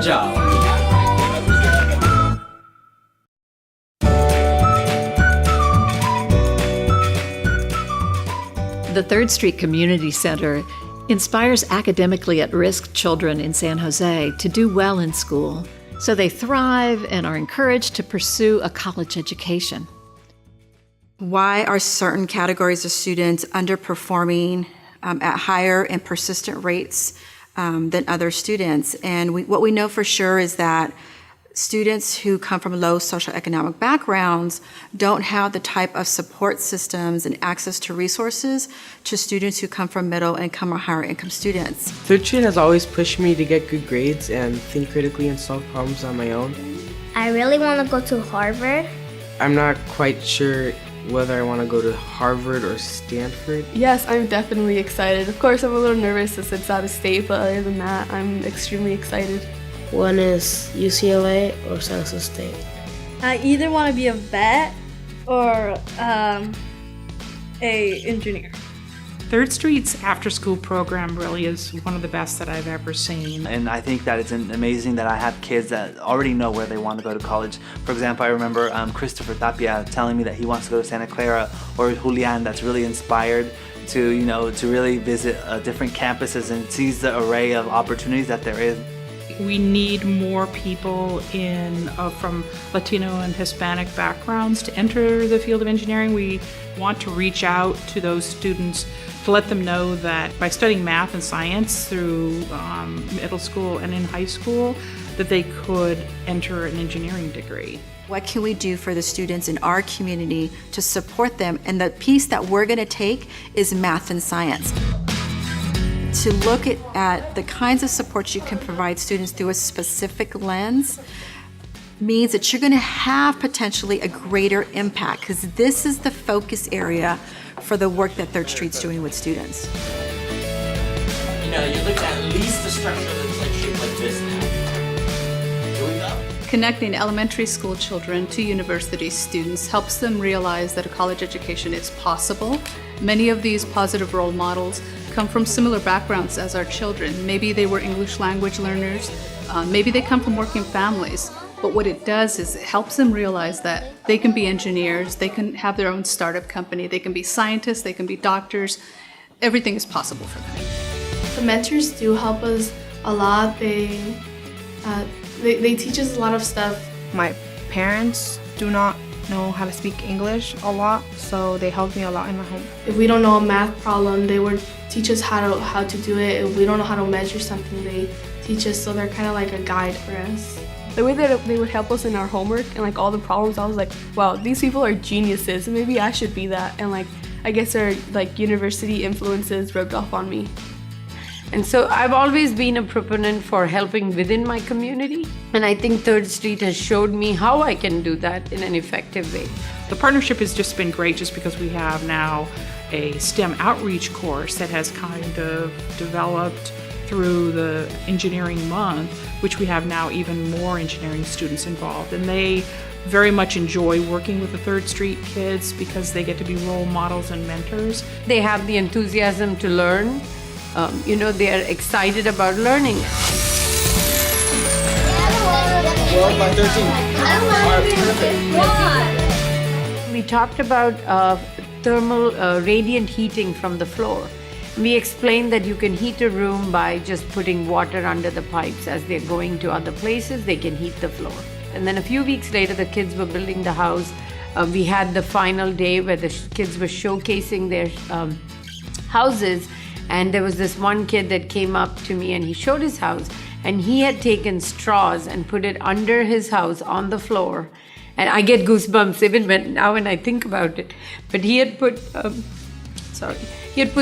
job. The Third Street Community Center inspires academically at-risk children in San Jose to do well in school, so they thrive and are encouraged to pursue a college education. Why are certain categories of students underperforming at higher and persistent rates than other students? And what we know for sure is that students who come from low socioeconomic backgrounds don't have the type of support systems and access to resources to students who come from middle income or higher income students. Third Street has always pushed me to get good grades and think critically and solve problems on my own. I really want to go to Harvard. I'm not quite sure whether I want to go to Harvard or Stanford. Yes, I'm definitely excited. Of course, I'm a little nervous since it's out of state, but other than that, I'm extremely excited. One is UCLA or San Jose State. I either want to be a vet or a engineer. Third Street's after-school program really is one of the best that I've ever seen. And I think that it's amazing that I have kids that already know where they want to go to college. For example, I remember Christopher Tapia telling me that he wants to go to Santa Clara, or Julian that's really inspired to really visit different campuses and sees the array of opportunities that there is. We need more people from Latino and Hispanic backgrounds to enter the field of engineering. We want to reach out to those students to let them know that by studying math and science through middle school and in high school, that they could enter an engineering degree. What can we do for the students in our community to support them? And the piece that we're going to take is math and science. To look at the kinds of support you can provide students through a specific lens means that you're going to have potentially a greater impact, because this is the focus area for the work that Third Street's doing with students. You look at least the structure that's like shaped like this now. Here we go. Connecting elementary school children to university students helps them realize that a college education is possible. Many of these positive role models come from similar backgrounds as our children. Maybe they were English language learners, maybe they come from working families, but what it does is it helps them realize that they can be engineers, they can have their own startup company, they can be scientists, they can be doctors. Everything is possible for them. The mentors do help us a lot. They teach us a lot of stuff. My parents do not know how to speak English a lot, so they helped me a lot in my home. If we don't know a math problem, they would teach us how to do it. If we don't know how to measure something, they teach us, so they're kind of like a guide for us. The way that they would help us in our homework and like all the problems, I was like, wow, these people are geniuses, and maybe I should be that. And like, I guess their like university influences rubbed off on me. And so I've always been a proponent for helping within my community, and I think Third Street has showed me how I can do that in an effective way. The partnership has just been great just because we have now a STEM outreach course that has kind of developed through the engineering month, which we have now even more engineering students involved. And they very much enjoy working with the Third Street kids because they get to be role models and mentors. They have the enthusiasm to learn. They are excited about learning. 12 by 13. We talked about thermal radiant heating from the floor. We explained that you can heat a room by just putting water under the pipes. As they're going to other places, they can heat the floor. And then a few weeks later, the kids were building the house. We had the final day where the kids were showcasing their houses. And there was this one kid that came up to me and he showed his house, and he had taken straws and put it under his house on the floor. And I get goosebumps even when I think about it. But he had put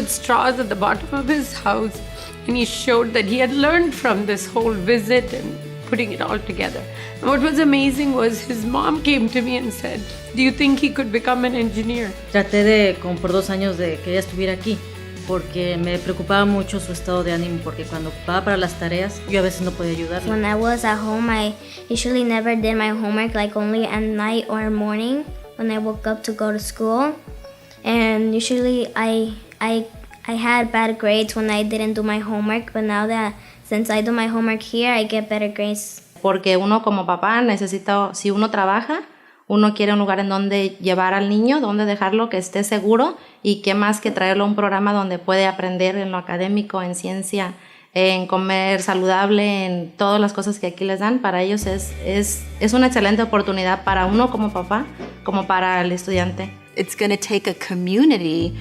straws at the bottom of his house, and he showed that he had learned from this whole visit and putting it all together. And what was amazing was his mom came to me and said, "Do you think he could become an engineer?" Traté por 2 años de que ella estuviera aquí, porque me preocupaba mucho su estado de ánimo, porque cuando ocupaba para las tareas, yo a veces no podía ayudarle. When I was at home, I usually never did my homework, like only at night or morning when I woke up to go to school. And usually I had bad grades when I didn't do my homework, but now that since I do my homework here, I get better grades. Porque uno como papá necesita, si uno trabaja, uno quiere un lugar en donde llevar al niño, donde dejarlo, que esté seguro, y qué más que traerlo a un programa donde puede aprender en lo académico, en ciencia, en comer saludable, en todas las cosas que aquí les dan. Para ellos es una excelente oportunidad para uno como papá, como para el estudiante. It's going to take a community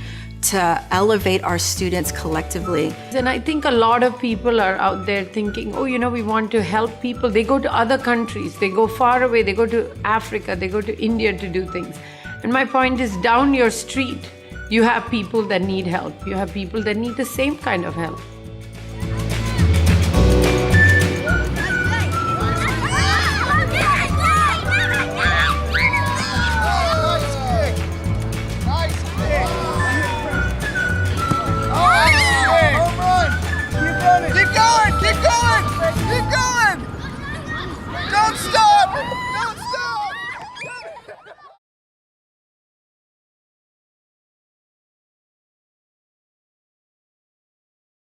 to elevate our students collectively. And I think a lot of people are out there thinking, oh, we want to help people. They go to other countries, they go far away, they go to Africa, they go to India to do things. And my point is, down your street, you have people that need help. You have people that need the same kind of help. Keep going!